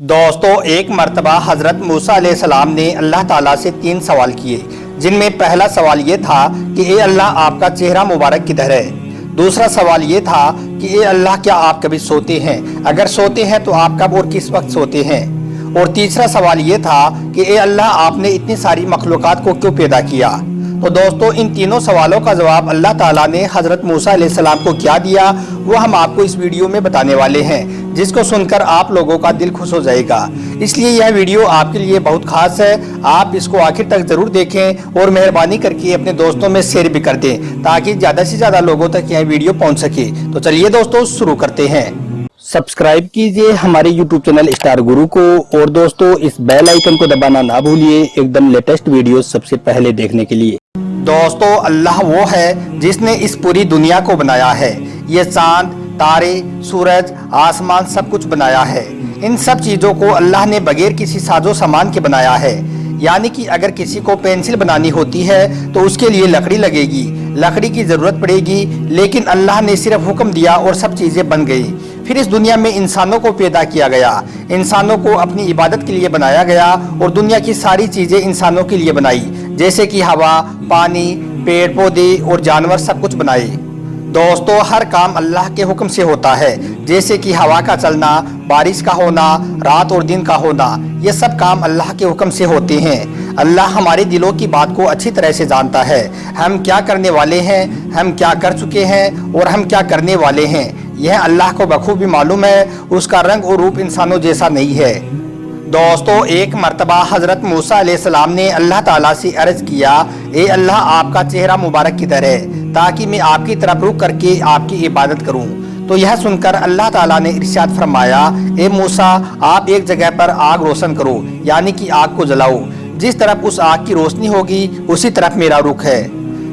दोस्तों, एक मर्तबा हज़रत मूसा अलैहिस्सलाम ने अल्लाह ताला से 3 सवाल किए, जिनमें पहला सवाल ये था कि ए अल्लाह, आपका चेहरा मुबारक किधर है। दूसरा सवाल ये था कि ए अल्लाह, क्या आप कभी सोते हैं? अगर सोते हैं तो आप कब और किस वक्त सोते हैं? और तीसरा सवाल ये था कि ए अल्लाह, आपने इतनी सारी मखलूक़ात को क्यों पैदा किया। तो दोस्तों, इन तीनों सवालों का जवाब अल्लाह ताला ने हज़रत मूसा अलैहिस्सलाम को क्या दिया, वो हम आपको इस वीडियो में बताने वाले हैं, जिसको सुनकर आप लोगों का दिल खुश हो जाएगा। इसलिए यह वीडियो आपके लिए बहुत खास है। आप इसको आखिर तक जरूर देखें और मेहरबानी करके अपने दोस्तों में शेयर भी कर दें, ताकि ज़्यादा से ज़्यादा लोगों तक यह वीडियो पहुँच सके। तो चलिए दोस्तों, शुरू करते हैं। सब्सक्राइब कीजिए हमारे YouTube चैनल स्टार गुरु को, और दोस्तों इस बेल आइकन को दबाना ना भूलिए एकदम लेटेस्ट वीडियो सबसे पहले देखने के लिए। दोस्तों, अल्लाह वो है जिसने इस पूरी दुनिया को बनाया है। ये चांद, तारे, सूरज, आसमान सब कुछ बनाया है। इन सब चीज़ों को अल्लाह ने बगैर किसी साजो सामान के बनाया है। यानी कि अगर किसी को पेंसिल बनानी होती है तो उसके लिए लकड़ी लगेगी, लकड़ी की ज़रूरत पड़ेगी, लेकिन अल्लाह ने सिर्फ हुक्म दिया और सब चीज़ें बन गई। फिर इस दुनिया में इंसानों को पैदा किया गया, इंसानों को अपनी इबादत के लिए बनाया गया, और दुनिया की सारी चीज़ें इंसानों के लिए बनाई, जैसे कि हवा, पानी, पेड़ पौधे और जानवर सब कुछ बनाए। दोस्तों, हर काम अल्लाह के हुक्म से होता है, जैसे कि हवा का चलना, बारिश का होना, रात और दिन का होना, ये सब काम अल्लाह के हुक्म से होते हैं। अल्लाह हमारे दिलों की बात को अच्छी तरह से जानता है। हम क्या करने वाले हैं, हम क्या कर चुके हैं और हम क्या करने वाले हैं, यह अल्लाह को बखूबी मालूम है। उसका रंग और रूप इंसानों जैसा नहीं है। दोस्तों, एक मर्तबा हज़रत मूसा अलैहिस्सलाम ने अल्लाह ताला से अर्ज़ किया, ए अल्लाह, आपका चेहरा मुबारक किधर है, ताकि मैं आपकी तरफ रुख करके आपकी इबादत करूं। तो यह सुनकर अल्लाह ताला ने इरशाद फरमाया, ए मूसा, आप एक जगह पर आग रोशन करो, यानी कि आग को जलाओ। जिस तरफ उस आग की रोशनी होगी उसी तरफ मेरा रुख है।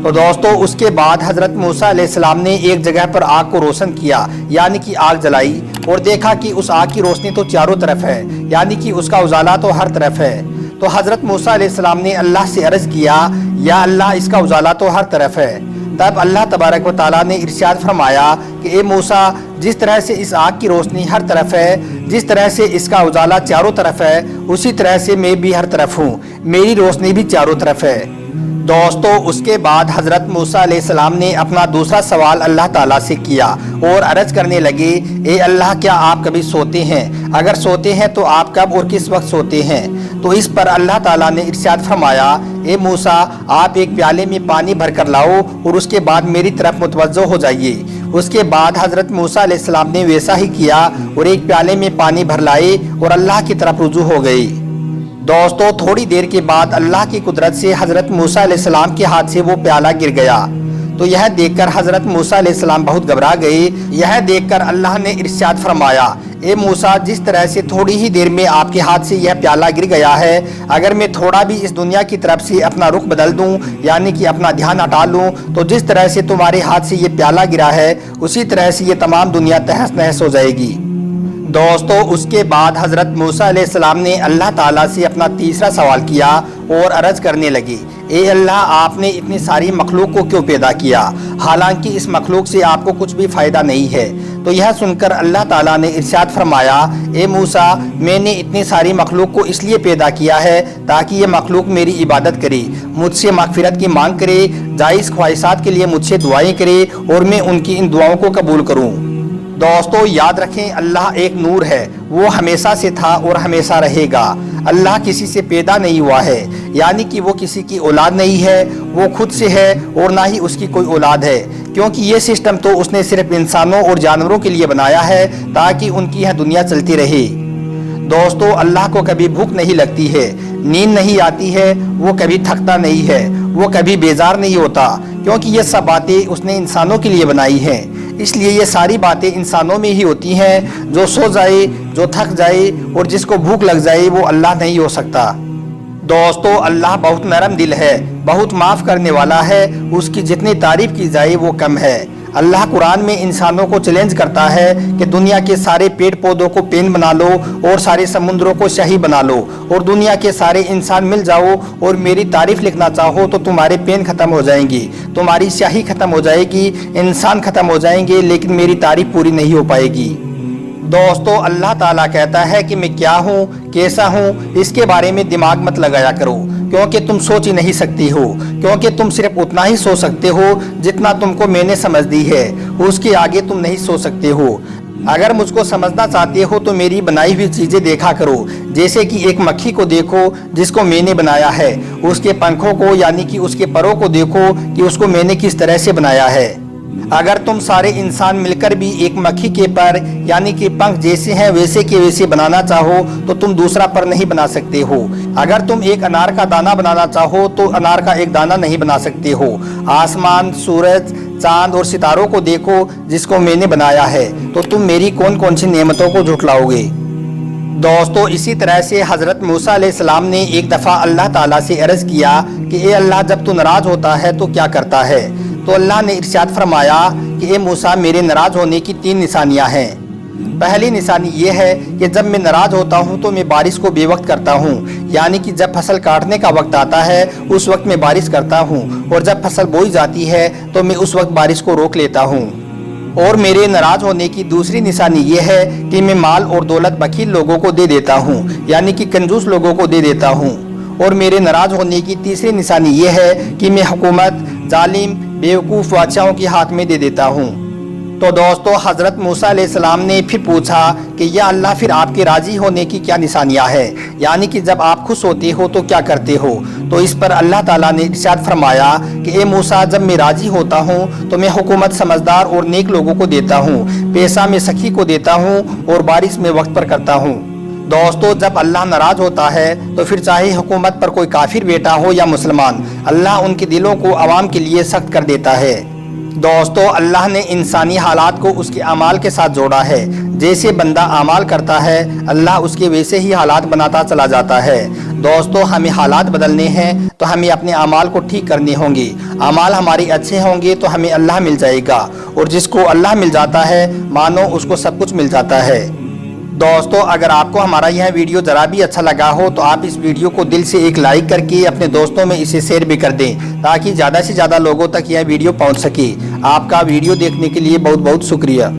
तो दोस्तों, उसके बाद हज़रत मूसा अलैहिस्सलाम ने एक जगह पर आग को रोशन किया, यानी कि आग जलाई, और देखा कि उस आग की रोशनी तो चारों तरफ है, यानी कि उसका उजाला तो हर तरफ है। तो हज़रत मूसा अलैहिस्सलाम ने अल्लाह से अर्ज़ किया, या अल्लाह, इसका उजाला तो हर तरफ है। तब अल्लाह तबारक व तआला ने इरशाद फरमाया कि ए मूसा, जिस तरह से इस आग की रोशनी हर तरफ है, जिस तरह से इसका उजाला चारों तरफ है, उसी तरह से मैं भी हर तरफ हूँ, मेरी रोशनी भी चारों तरफ है। दोस्तों, उसके बाद हज़रत मूसा अलैहिस्सलाम ने अपना दूसरा सवाल अल्लाह ताला से किया और अर्ज़ करने लगे, ए अल्लाह, क्या आप कभी सोते हैं? अगर सोते हैं तो आप कब और किस वक्त सोते हैं? तो इस पर अल्लाह ताला ने इरशाद फरमाया, ए मूसा, आप एक प्याले में पानी भर कर लाओ और उसके बाद मेरी तरफ मुतवज्जो हो जाइए। उसके बाद हज़रत मूसा अलैहिस्सलाम ने वैसा ही किया और एक प्याले में पानी भर लाए और अल्लाह की तरफ रुजू हो गई। दोस्तों, थोड़ी देर के बाद अल्लाह की कुदरत से हज़रत मूसा अलैहिस्सलाम के हाथ से वो प्याला गिर गया। तो यह देखकर हज़रत मूसा अलैहिस्सलाम बहुत घबरा गए। यह देखकर अल्लाह ने इरशाद फरमाया, ए मूसा, जिस तरह से थोड़ी ही देर में आपके हाथ से यह प्याला गिर गया है, अगर मैं थोड़ा भी इस दुनिया की तरफ से अपना रुख बदल दूं, यानी कि अपना ध्यान हटा लूं, तो जिस तरह से तुम्हारे हाथ से ये प्याला गिरा है, उसी तरह से ये तमाम दुनिया तहस नहस हो जाएगी। दोस्तों, उसके बाद हज़रत मूसा अलैहिस्सलाम ने अल्लाह ताला से अपना तीसरा सवाल किया और अर्ज़ करने लगे, ए अल्लाह, आपने इतनी सारी मखलूक को क्यों पैदा किया, हालांकि इस मखलूक से आपको कुछ भी फ़ायदा नहीं है। तो यह सुनकर अल्लाह ताला ने इरशाद फरमाया, ए मूसा, मैंने इतनी सारी मखलूक को इसलिए पैदा किया है ताकि ये मखलूक मेरी इबादत करे, मुझसे मग़फ़िरत की मांग करे, जायज़ ख्वाहिशात के लिए मुझसे दुआएँ करे, और मैं उनकी इन दुआओं को कबूल करूँ। दोस्तों, याद रखें, अल्लाह एक नूर है, वो हमेशा से था और हमेशा रहेगा। अल्लाह किसी से पैदा नहीं हुआ है, यानी कि वो किसी की औलाद नहीं है, वो खुद से है और ना ही उसकी कोई औलाद है, क्योंकि ये सिस्टम तो उसने सिर्फ इंसानों और जानवरों के लिए बनाया है, ताकि उनकी यह दुनिया चलती रहे। दोस्तों, अल्लाह को कभी भूख नहीं लगती है, नींद नहीं आती है, वो कभी थकता नहीं है, वो कभी बेजार नहीं होता, क्योंकि ये सब बातें उसने इंसानों के लिए बनाई हैं। इसलिए ये सारी बातें इंसानों में ही होती हैं। जो सो जाए, जो थक जाए और जिसको भूख लग जाए, वो अल्लाह नहीं हो सकता। दोस्तों, अल्लाह बहुत नरम दिल है, बहुत माफ़ करने वाला है, उसकी जितनी तारीफ़ की जाए वो कम है। अल्लाह कुरान में इंसानों को चैलेंज करता है कि दुनिया के सारे पेड़ पौधों को पेन बना लो और सारे समुद्रों को शाही बना लो, और दुनिया के सारे इंसान मिल जाओ और मेरी तारीफ लिखना चाहो तो तुम्हारे पेन ख़त्म हो जाएंगी, तुम्हारी स्याही ख़त्म हो जाएगी, इंसान ख़त्म हो जाएंगे, लेकिन मेरी तारीफ पूरी नहीं हो पाएगी। दोस्तों अल्लाह ताला कहता है कि मैं क्या हूँ, कैसा हूँ, इसके बारे में दिमाग मत लगाया करो, क्योंकि तुम सोच ही नहीं सकती हो, क्योंकि तुम सिर्फ उतना ही सोच सकते हो जितना तुमको मैंने समझ दी है, उसके आगे तुम नहीं सोच सकते हो। अगर मुझको समझना चाहते हो तो मेरी बनाई हुई चीज़ें देखा करो, जैसे कि एक मक्खी को देखो जिसको मैंने बनाया है, उसके पंखों को यानी कि उसके परों को देखो कि उसको मैंने किस तरह से बनाया है। अगर तुम सारे इंसान मिलकर भी एक मक्खी के पर यानी कि पंख जैसे हैं वैसे के वैसे बनाना चाहो तो तुम दूसरा पर नहीं बना सकते हो। अगर तुम एक अनार का दाना बनाना चाहो तो अनार का एक दाना नहीं बना सकते हो। आसमान, सूरज, चांद और सितारों को देखो जिसको मैंने बनाया है, तो तुम मेरी कौन कौन सी नेमतों को झुठलाओगे। दोस्तों इसी तरह से हज़रत मूसा अलैहिस्सलाम ने एक दफ़ा अल्लाह ताला से अर्ज़ किया कि ए अल्लाह, जब तू नाराज़ होता है तो क्या करता है। तो अल्लाह ने इरशाद फरमाया कि ए मूसा, मेरे नाराज़ होने की 3 निशानियां हैं। पहली निशानी ये है कि जब मैं नाराज़ होता हूँ तो मैं बारिश को बेवक्त करता हूँ, यानी कि जब फसल काटने का वक्त आता है उस वक्त मैं बारिश करता हूँ, और जब फसल बोई जाती है तो मैं उस वक्त बारिश को रोक लेता हूँ। और मेरे नाराज़ होने की दूसरी निशानी ये है कि मैं माल और दौलत बखील लोगों को दे देता हूँ, यानी कि कंजूस लोगों को दे देता हूँ। और मेरे नाराज़ होने की तीसरी निशानी ये है कि मैं हुकूमत जालिम बेवकूफ़ बादशाहों के हाथ में दे देता हूँ। तो दोस्तों हज़रत मूसा अलैहिस्सलाम ने फिर पूछा कि या अल्लाह, फिर आपके राज़ी होने की क्या निशानियाँ हैं, यानी कि जब आप खुश होते हो तो क्या करते हो। तो इस पर अल्लाह ताला ने इरशाद फरमाया कि ए मूसा, जब मैं राज़ी होता हूँ तो मैं हुकूमत समझदार और नेक लोगों को देता हूँ, पैसा मैं सखी को देता हूँ, और बारिश में वक्त पर करता हूँ। दोस्तों जब अल्लाह नाराज़ होता है तो फिर चाहे हुकूमत पर कोई काफिर बेटा हो या मुसलमान, अल्लाह उनके दिलों को आवाम के लिए सख्त कर देता है। दोस्तों अल्लाह ने इंसानी हालात को उसके अमाल के साथ जोड़ा है। जैसे बंदा अमाल करता है अल्लाह उसके वैसे ही हालात बनाता चला जाता है। दोस्तों हमें हालात बदलने हैं तो हमें अपने अमाल को ठीक करने होंगे। अमाल हमारे अच्छे होंगे तो हमें अल्लाह मिल जाएगा, और जिसको अल्लाह मिल जाता है मानो उसको सब कुछ मिल जाता है। दोस्तों अगर आपको हमारा यह वीडियो ज़रा भी अच्छा लगा हो तो आप इस वीडियो को दिल से एक लाइक करके अपने दोस्तों में इसे शेयर भी कर दें, ताकि ज़्यादा से ज़्यादा लोगों तक यह वीडियो पहुंच सके। आपका वीडियो देखने के लिए बहुत बहुत शुक्रिया।